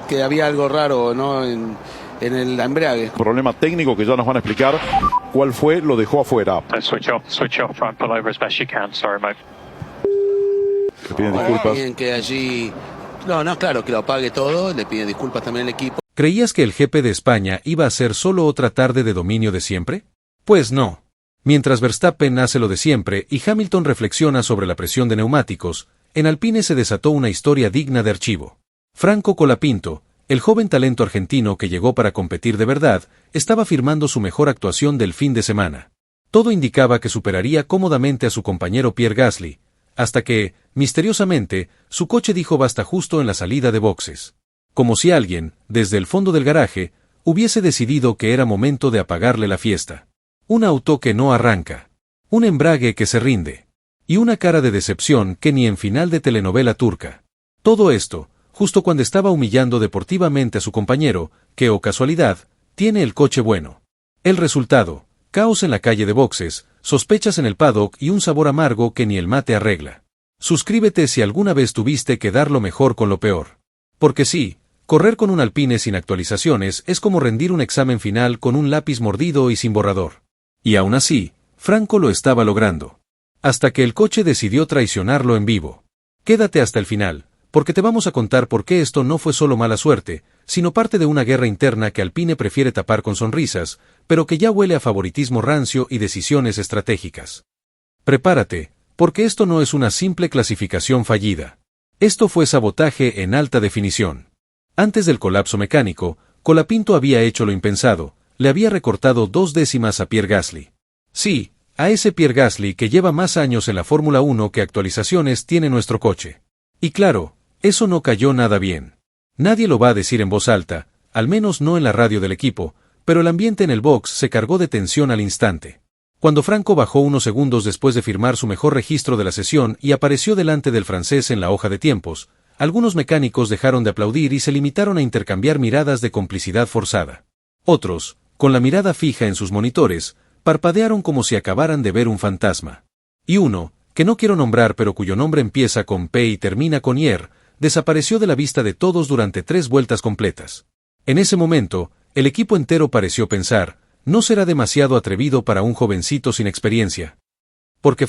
Que había algo raro, ¿no? En el embrague. Problema técnico que ya nos van a explicar cuál fue, lo dejó afuera. Switch off, try and pull over as best you can. Sorry, mate. Le piden disculpas. Bien que allí... No, claro, que lo apague todo, le piden disculpas también al equipo. ¿Creías que el GP de España iba a ser solo otra tarde de dominio de siempre? Pues no. Mientras Verstappen hace lo de siempre y Hamilton reflexiona sobre la presión de neumáticos, en Alpine se desató una historia digna de archivo. Franco Colapinto, el joven talento argentino que llegó para competir de verdad, estaba firmando su mejor actuación del fin de semana. Todo indicaba que superaría cómodamente a su compañero Pierre Gasly, hasta que, misteriosamente, su coche dijo basta justo en la salida de boxes. Como si alguien, desde el fondo del garaje, hubiese decidido que era momento de apagarle la fiesta. Un auto que no arranca. Un embrague que se rinde. Y una cara de decepción que ni en final de telenovela turca. Todo esto, justo cuando estaba humillando deportivamente a su compañero, que, oh casualidad, tiene el coche bueno. El resultado, caos en la calle de boxes, sospechas en el paddock y un sabor amargo que ni el mate arregla. Suscríbete si alguna vez tuviste que dar lo mejor con lo peor. Porque sí, correr con un Alpine sin actualizaciones es como rendir un examen final con un lápiz mordido y sin borrador. Y aún así, Franco lo estaba logrando. Hasta que el coche decidió traicionarlo en vivo. Quédate hasta el final, porque te vamos a contar por qué esto no fue solo mala suerte, sino parte de una guerra interna que Alpine prefiere tapar con sonrisas, pero que ya huele a favoritismo rancio y decisiones estratégicas. Prepárate, porque esto no es una simple clasificación fallida. Esto fue sabotaje en alta definición. Antes del colapso mecánico, Colapinto había hecho lo impensado, le había recortado 2 décimas a Pierre Gasly. Sí, a ese Pierre Gasly que lleva más años en la Fórmula 1 que actualizaciones tiene nuestro coche. Y claro, eso no cayó nada bien. Nadie lo va a decir en voz alta, al menos no en la radio del equipo, pero el ambiente en el box se cargó de tensión al instante. Cuando Franco bajó unos segundos después de firmar su mejor registro de la sesión y apareció delante del francés en la hoja de tiempos, algunos mecánicos dejaron de aplaudir y se limitaron a intercambiar miradas de complicidad forzada. Otros, con la mirada fija en sus monitores, parpadearon como si acabaran de ver un fantasma. Y uno, que no quiero nombrar pero cuyo nombre empieza con P y termina con IR, desapareció de la vista de todos durante 3 vueltas completas. En ese momento, el equipo entero pareció pensar, ¿no será demasiado atrevido para un jovencito sin experiencia? Porque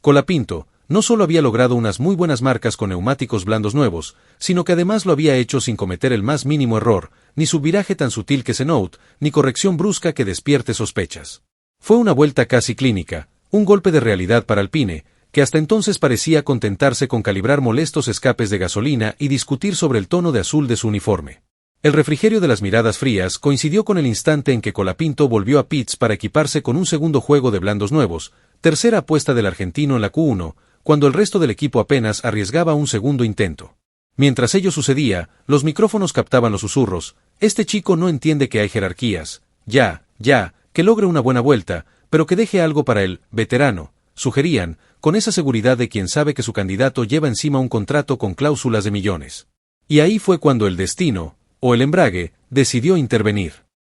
Colapinto, no solo había logrado unas muy buenas marcas con neumáticos blandos nuevos, sino que además lo había hecho sin cometer el más mínimo error, ni subviraje tan sutil que se note, ni corrección brusca que despierte sospechas. Fue una vuelta casi clínica, un golpe de realidad para Alpine, que hasta entonces parecía contentarse con calibrar molestos escapes de gasolina y discutir sobre el tono de azul de su uniforme. El refrigerio de las miradas frías coincidió con el instante en que Colapinto volvió a pits para equiparse con un segundo juego de blandos nuevos, tercera apuesta del argentino en la Q1, cuando el resto del equipo apenas arriesgaba un segundo intento. Mientras ello sucedía, los micrófonos captaban los susurros, este chico no entiende que hay jerarquías, que logre una buena vuelta, pero que deje algo para el veterano, sugerían, con esa seguridad de quien sabe que su candidato lleva encima un contrato con cláusulas de millones. Y ahí fue cuando el destino, o el embrague, decidió intervenir.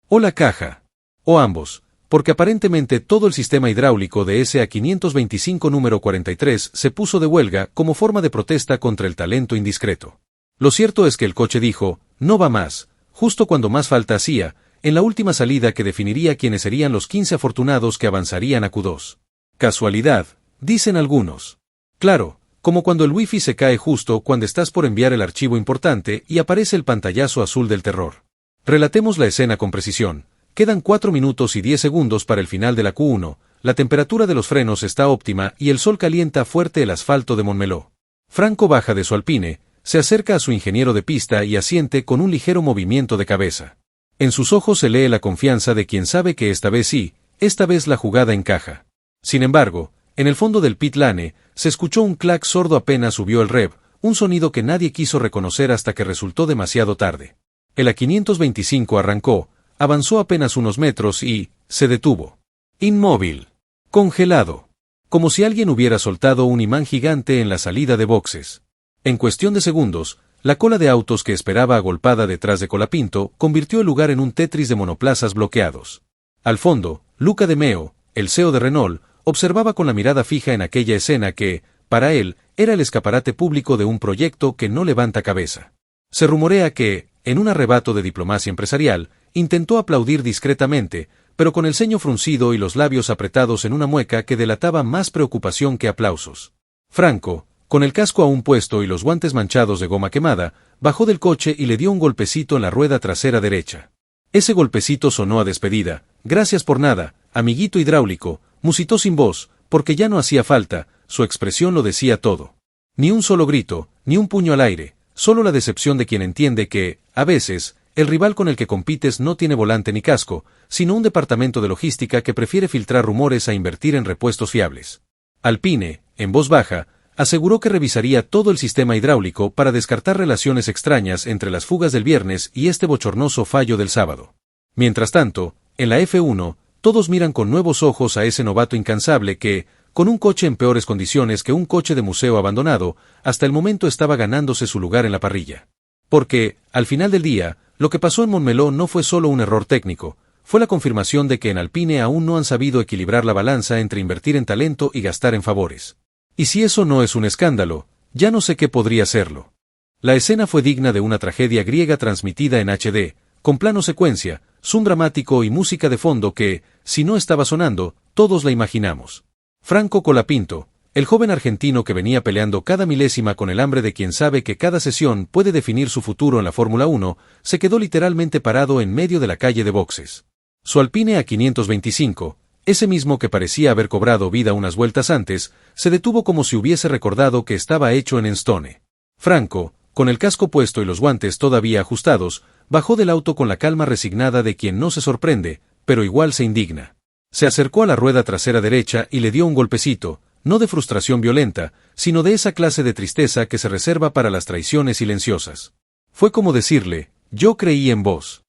O la caja. O ambos, porque aparentemente todo el sistema hidráulico de ese A525 número 43 se puso de huelga como forma de protesta contra el talento indiscreto. Lo cierto es que el coche dijo, no va más, justo cuando más falta hacía, en la última salida que definiría quiénes serían los 15 afortunados que avanzarían a Q2. Casualidad, dicen algunos. Claro, como cuando el wifi se cae justo cuando estás por enviar el archivo importante y aparece el pantallazo azul del terror. Relatemos la escena con precisión. Quedan 4 minutos y 10 segundos para el final de la Q1, la temperatura de los frenos está óptima y el sol calienta fuerte el asfalto de Montmeló. Franco baja de su Alpine, se acerca a su ingeniero de pista y asiente con un ligero movimiento de cabeza. En sus ojos se lee la confianza de quien sabe que esta vez sí, esta vez la jugada encaja. Sin embargo, en el fondo del pit lane, se escuchó un clac sordo apenas subió el rev, un sonido que nadie quiso reconocer hasta que resultó demasiado tarde. El A525 arrancó, avanzó apenas unos metros y se detuvo. Inmóvil. Congelado. Como si alguien hubiera soltado un imán gigante en la salida de boxes. En cuestión de segundos, la cola de autos que esperaba agolpada detrás de Colapinto convirtió el lugar en un Tetris de monoplazas bloqueados. Al fondo, Luca de Meo, el CEO de Renault, observaba con la mirada fija en aquella escena que, para él, era el escaparate público de un proyecto que no levanta cabeza. Se rumorea que, en un arrebato de diplomacia empresarial, intentó aplaudir discretamente, pero con el ceño fruncido y los labios apretados en una mueca que delataba más preocupación que aplausos. Franco, con el casco aún puesto y los guantes manchados de goma quemada, bajó del coche y le dio un golpecito en la rueda trasera derecha. Ese golpecito sonó a despedida. Gracias por nada, amiguito hidráulico, musitó sin voz, porque ya no hacía falta, su expresión lo decía todo. Ni un solo grito, ni un puño al aire, solo la decepción de quien entiende que, a veces, el rival con el que compites no tiene volante ni casco, sino un departamento de logística que prefiere filtrar rumores a invertir en repuestos fiables. Alpine, en voz baja, aseguró que revisaría todo el sistema hidráulico para descartar relaciones extrañas entre las fugas del viernes y este bochornoso fallo del sábado. Mientras tanto, en la F1, todos miran con nuevos ojos a ese novato incansable que, con un coche en peores condiciones que un coche de museo abandonado, hasta el momento estaba ganándose su lugar en la parrilla. Porque, al final del día, lo que pasó en Montmeló no fue solo un error técnico, fue la confirmación de que en Alpine aún no han sabido equilibrar la balanza entre invertir en talento y gastar en favores. Y si eso no es un escándalo, ya no sé qué podría serlo. La escena fue digna de una tragedia griega transmitida en HD, con plano secuencia, zoom dramático y música de fondo que, si no estaba sonando, todos la imaginamos. Franco Colapinto, el joven argentino que venía peleando cada milésima con el hambre de quien sabe que cada sesión puede definir su futuro en la Fórmula 1, se quedó literalmente parado en medio de la calle de boxes. Su Alpine A525, ese mismo que parecía haber cobrado vida unas vueltas antes, se detuvo como si hubiese recordado que estaba hecho en Enstone. Franco, con el casco puesto y los guantes todavía ajustados, bajó del auto con la calma resignada de quien no se sorprende, pero igual se indigna. Se acercó a la rueda trasera derecha y le dio un golpecito, no de frustración violenta, sino de esa clase de tristeza que se reserva para las traiciones silenciosas. Fue como decirle, yo creí en vos.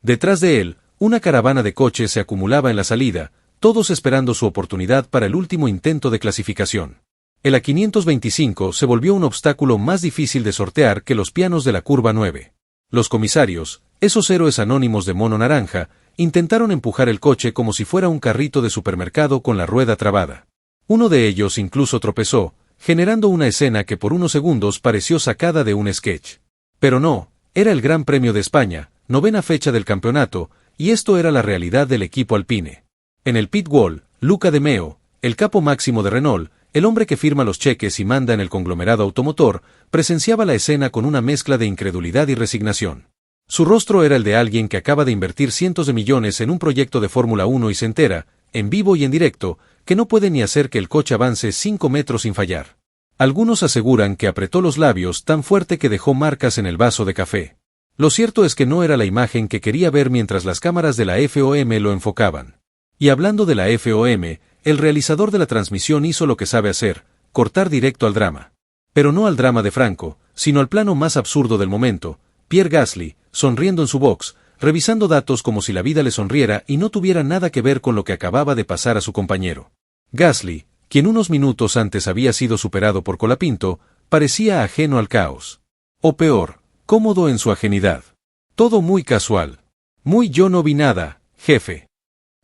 Detrás de él, una caravana de coches se acumulaba en la salida, todos esperando su oportunidad para el último intento de clasificación. El A525 se volvió un obstáculo más difícil de sortear que los pianos de la curva 9. Los comisarios, esos héroes anónimos de mono naranja, intentaron empujar el coche como si fuera un carrito de supermercado con la rueda trabada. Uno de ellos incluso tropezó, generando una escena que por unos segundos pareció sacada de un sketch. Pero no, era el Gran Premio de España, 9ª fecha del campeonato, y esto era la realidad del equipo Alpine. En el pit wall, Luca De Meo, el capo máximo de Renault, el hombre que firma los cheques y manda en el conglomerado automotor, presenciaba la escena con una mezcla de incredulidad y resignación. Su rostro era el de alguien que acaba de invertir cientos de millones en un proyecto de Fórmula 1 y se entera, en vivo y en directo, que no puede ni hacer que el coche avance 5 metros sin fallar. Algunos aseguran que apretó los labios tan fuerte que dejó marcas en el vaso de café. Lo cierto es que no era la imagen que quería ver mientras las cámaras de la FOM lo enfocaban. Y hablando de la FOM, el realizador de la transmisión hizo lo que sabe hacer, cortar directo al drama. Pero no al drama de Franco, sino al plano más absurdo del momento, Pierre Gasly, sonriendo en su box, revisando datos como si la vida le sonriera y no tuviera nada que ver con lo que acababa de pasar a su compañero. Gasly, quien unos minutos antes había sido superado por Colapinto, parecía ajeno al caos. O peor, cómodo en su ajenidad. Todo muy casual. Muy yo no vi nada, jefe.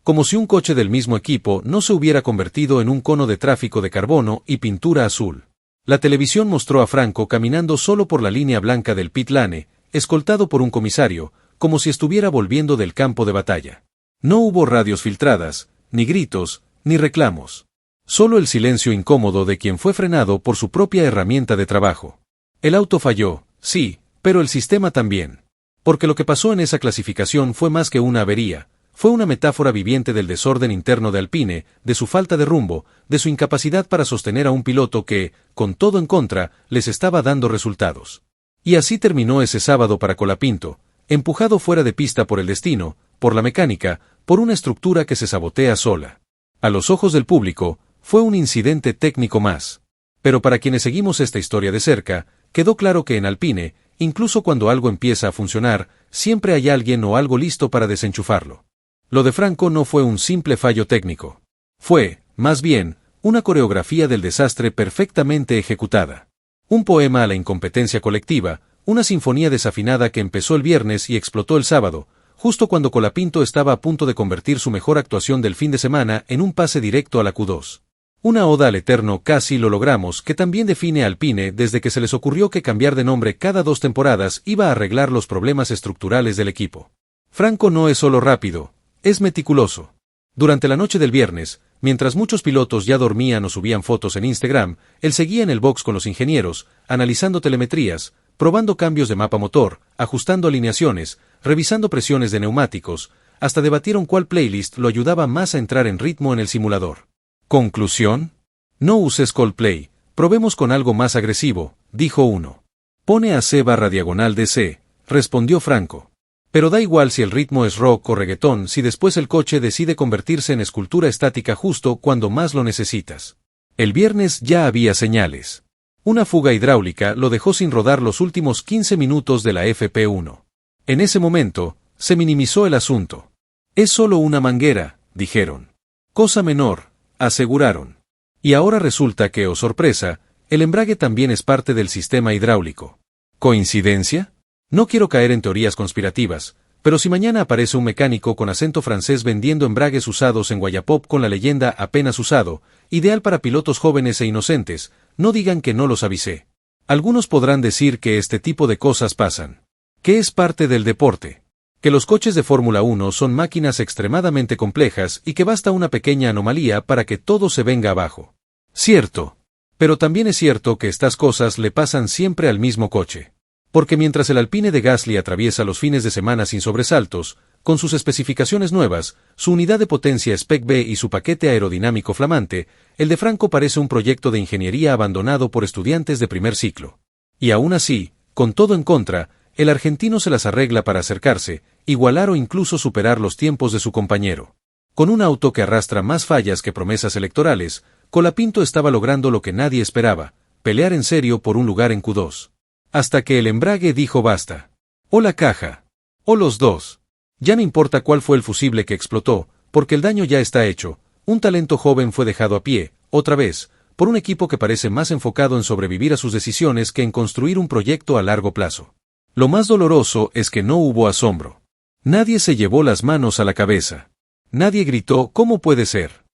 Como si un coche del mismo equipo no se hubiera convertido en un cono de tráfico de carbono y pintura azul. La televisión mostró a Franco caminando solo por la línea blanca del pit lane, escoltado por un comisario, como si estuviera volviendo del campo de batalla. No hubo radios filtradas, ni gritos, ni reclamos. Solo el silencio incómodo de quien fue frenado por su propia herramienta de trabajo. El auto falló, sí, pero el sistema también. Porque lo que pasó en esa clasificación fue más que una avería. Fue una metáfora viviente del desorden interno de Alpine, de su falta de rumbo, de su incapacidad para sostener a un piloto que, con todo en contra, les estaba dando resultados. Y así terminó ese sábado para Colapinto, empujado fuera de pista por el destino, por la mecánica, por una estructura que se sabotea sola. A los ojos del público, fue un incidente técnico más. Pero para quienes seguimos esta historia de cerca, quedó claro que en Alpine, incluso cuando algo empieza a funcionar, siempre hay alguien o algo listo para desenchufarlo. Lo de Franco no fue un simple fallo técnico. Fue, más bien, una coreografía del desastre perfectamente ejecutada. Un poema a la incompetencia colectiva, una sinfonía desafinada que empezó el viernes y explotó el sábado, justo cuando Colapinto estaba a punto de convertir su mejor actuación del fin de semana en un pase directo a la Q2. Una oda al eterno casi lo logramos que también define a Alpine desde que se les ocurrió que cambiar de nombre cada 2 temporadas iba a arreglar los problemas estructurales del equipo. Franco no es solo rápido, es meticuloso. Durante la noche del viernes, mientras muchos pilotos ya dormían o subían fotos en Instagram, él seguía en el box con los ingenieros, analizando telemetrías, probando cambios de mapa motor, ajustando alineaciones, revisando presiones de neumáticos, hasta debatieron cuál playlist lo ayudaba más a entrar en ritmo en el simulador. ¿Conclusión? No uses Coldplay, probemos con algo más agresivo, dijo uno. Pone a C/DC, respondió Franco. Pero da igual si el ritmo es rock o reggaetón si después el coche decide convertirse en escultura estática justo cuando más lo necesitas. El viernes ya había señales. Una fuga hidráulica lo dejó sin rodar los últimos 15 minutos de la FP1. En ese momento, se minimizó el asunto. Es solo una manguera, dijeron. Cosa menor, aseguraron. Y ahora resulta que, oh sorpresa, el embrague también es parte del sistema hidráulico. ¿Coincidencia? No quiero caer en teorías conspirativas, pero si mañana aparece un mecánico con acento francés vendiendo embragues usados en Wallapop con la leyenda apenas usado, ideal para pilotos jóvenes e inocentes, no digan que no los avisé. Algunos podrán decir que este tipo de cosas pasan. Que es parte del deporte. Que los coches de Fórmula 1 son máquinas extremadamente complejas y que basta una pequeña anomalía para que todo se venga abajo. Cierto. Pero también es cierto que estas cosas le pasan siempre al mismo coche. Porque mientras el Alpine de Gasly atraviesa los fines de semana sin sobresaltos, con sus especificaciones nuevas, su unidad de potencia Spec B y su paquete aerodinámico flamante, el de Franco parece un proyecto de ingeniería abandonado por estudiantes de primer ciclo. Y aún así, con todo en contra, el argentino se las arregla para acercarse, igualar o incluso superar los tiempos de su compañero. Con un auto que arrastra más fallas que promesas electorales, Colapinto estaba logrando lo que nadie esperaba, pelear en serio por un lugar en Q2. Hasta que el embrague dijo basta. O la caja. O los dos. Ya no importa cuál fue el fusible que explotó, porque el daño ya está hecho. Un talento joven fue dejado a pie, otra vez, por un equipo que parece más enfocado en sobrevivir a sus decisiones que en construir un proyecto a largo plazo. Lo más doloroso es que no hubo asombro. Nadie se llevó las manos a la cabeza. Nadie gritó ¿cómo puede ser?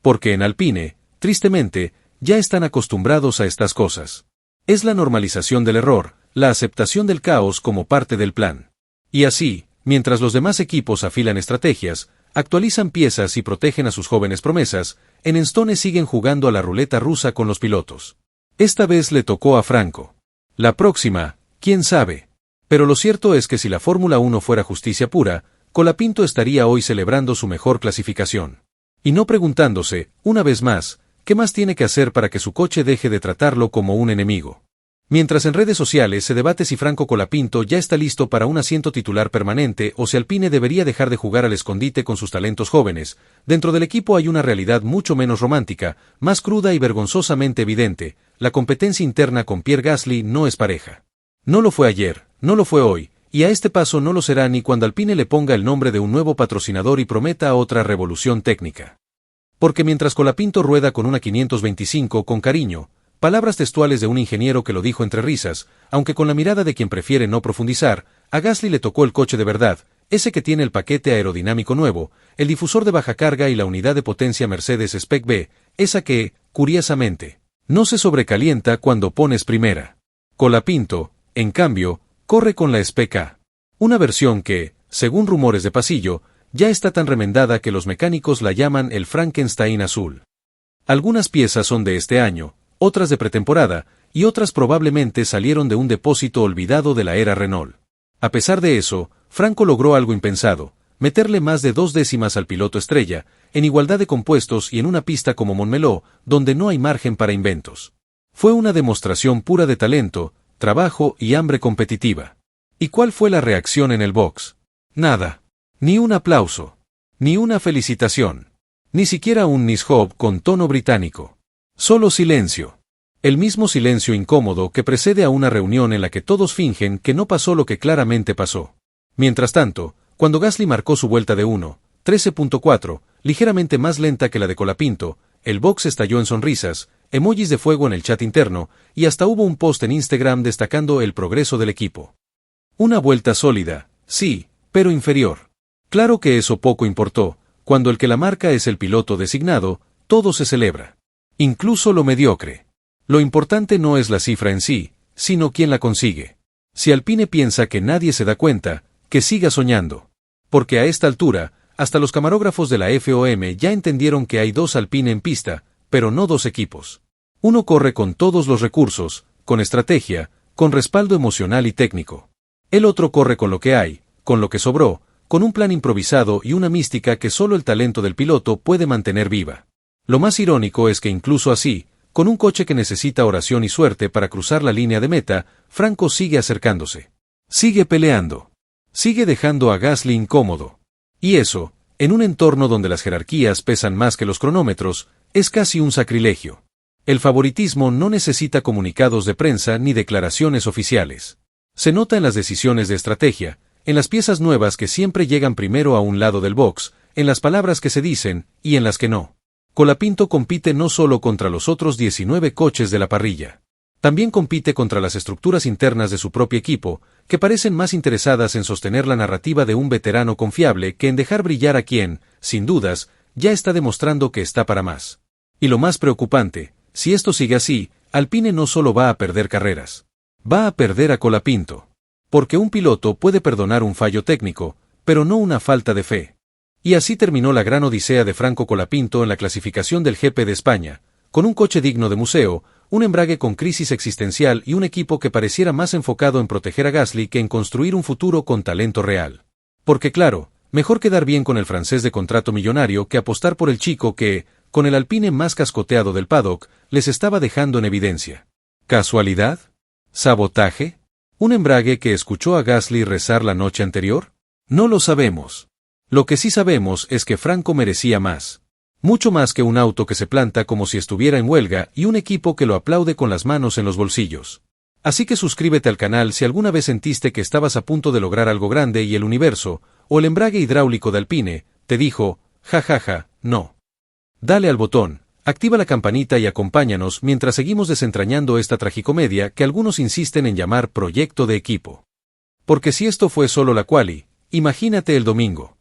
Porque en Alpine, tristemente, ya están acostumbrados a estas cosas. Es la normalización del error, la aceptación del caos como parte del plan. Y así, mientras los demás equipos afilan estrategias, actualizan piezas y protegen a sus jóvenes promesas, en Enstone siguen jugando a la ruleta rusa con los pilotos. Esta vez le tocó a Franco. La próxima, quién sabe. Pero lo cierto es que si la Fórmula 1 fuera justicia pura, Colapinto estaría hoy celebrando su mejor clasificación. Y no preguntándose, una vez más, ¿qué más tiene que hacer para que su coche deje de tratarlo como un enemigo? Mientras en redes sociales se debate si Franco Colapinto ya está listo para un asiento titular permanente o si Alpine debería dejar de jugar al escondite con sus talentos jóvenes, dentro del equipo hay una realidad mucho menos romántica, más cruda y vergonzosamente evidente: la competencia interna con Pierre Gasly no es pareja. No lo fue ayer, no lo fue hoy, y a este paso no lo será ni cuando Alpine le ponga el nombre de un nuevo patrocinador y prometa otra revolución técnica. Porque mientras Colapinto rueda con una 525 con cariño, palabras textuales de un ingeniero que lo dijo entre risas, aunque con la mirada de quien prefiere no profundizar, a Gasly le tocó el coche de verdad, ese que tiene el paquete aerodinámico nuevo, el difusor de baja carga y la unidad de potencia Mercedes Spec B, esa que, curiosamente, no se sobrecalienta cuando pones primera. Colapinto, en cambio, corre con la Spec A. Una versión que, según rumores de pasillo, ya está tan remendada que los mecánicos la llaman el Frankenstein azul. Algunas piezas son de este año, otras de pretemporada, y otras probablemente salieron de un depósito olvidado de la era Renault. A pesar de eso, Franco logró algo impensado: meterle más de 2 décimas al piloto estrella, en igualdad de compuestos y en una pista como Montmeló, donde no hay margen para inventos. Fue una demostración pura de talento, trabajo y hambre competitiva. ¿Y cuál fue la reacción en el box? Nada. Ni un aplauso. Ni una felicitación. Ni siquiera un nice job con tono británico. Solo silencio. El mismo silencio incómodo que precede a una reunión en la que todos fingen que no pasó lo que claramente pasó. Mientras tanto, cuando Gasly marcó su vuelta de 1:13.4, ligeramente más lenta que la de Colapinto, el box estalló en sonrisas, emojis de fuego en el chat interno, y hasta hubo un post en Instagram destacando el progreso del equipo. Una vuelta sólida, sí, pero inferior. Claro que eso poco importó: cuando el que la marca es el piloto designado, todo se celebra. Incluso lo mediocre. Lo importante no es la cifra en sí, sino quién la consigue. Si Alpine piensa que nadie se da cuenta, que siga soñando. Porque a esta altura, hasta los camarógrafos de la FOM ya entendieron que hay 2 Alpine en pista, pero no 2 equipos. Uno corre con todos los recursos, con estrategia, con respaldo emocional y técnico. El otro corre con lo que hay, con lo que sobró, con un plan improvisado y una mística que solo el talento del piloto puede mantener viva. Lo más irónico es que incluso así, con un coche que necesita oración y suerte para cruzar la línea de meta, Franco sigue acercándose. Sigue peleando. Sigue dejando a Gasly incómodo. Y eso, en un entorno donde las jerarquías pesan más que los cronómetros, es casi un sacrilegio. El favoritismo no necesita comunicados de prensa ni declaraciones oficiales. Se nota en las decisiones de estrategia, en las piezas nuevas que siempre llegan primero a un lado del box, en las palabras que se dicen y en las que no. Colapinto compite no solo contra los otros 19 coches de la parrilla. También compite contra las estructuras internas de su propio equipo, que parecen más interesadas en sostener la narrativa de un veterano confiable que en dejar brillar a quien, sin dudas, ya está demostrando que está para más. Y lo más preocupante, si esto sigue así, Alpine no solo va a perder carreras. Va a perder a Colapinto. Porque un piloto puede perdonar un fallo técnico, pero no una falta de fe. Y así terminó la gran odisea de Franco Colapinto en la clasificación del GP de España, con un coche digno de museo, un embrague con crisis existencial y un equipo que pareciera más enfocado en proteger a Gasly que en construir un futuro con talento real. Porque claro, mejor quedar bien con el francés de contrato millonario que apostar por el chico que, con el Alpine más cascoteado del paddock, les estaba dejando en evidencia. ¿Casualidad? ¿Sabotaje? ¿Un embrague que escuchó a Gasly rezar la noche anterior? No lo sabemos. Lo que sí sabemos es que Franco merecía más. Mucho más que un auto que se planta como si estuviera en huelga y un equipo que lo aplaude con las manos en los bolsillos. Así que suscríbete al canal si alguna vez sentiste que estabas a punto de lograr algo grande y el universo, o el embrague hidráulico de Alpine, te dijo, jajaja, no. Dale al botón, activa la campanita y acompáñanos mientras seguimos desentrañando esta tragicomedia que algunos insisten en llamar proyecto de equipo. Porque si esto fue solo la quali, imagínate el domingo.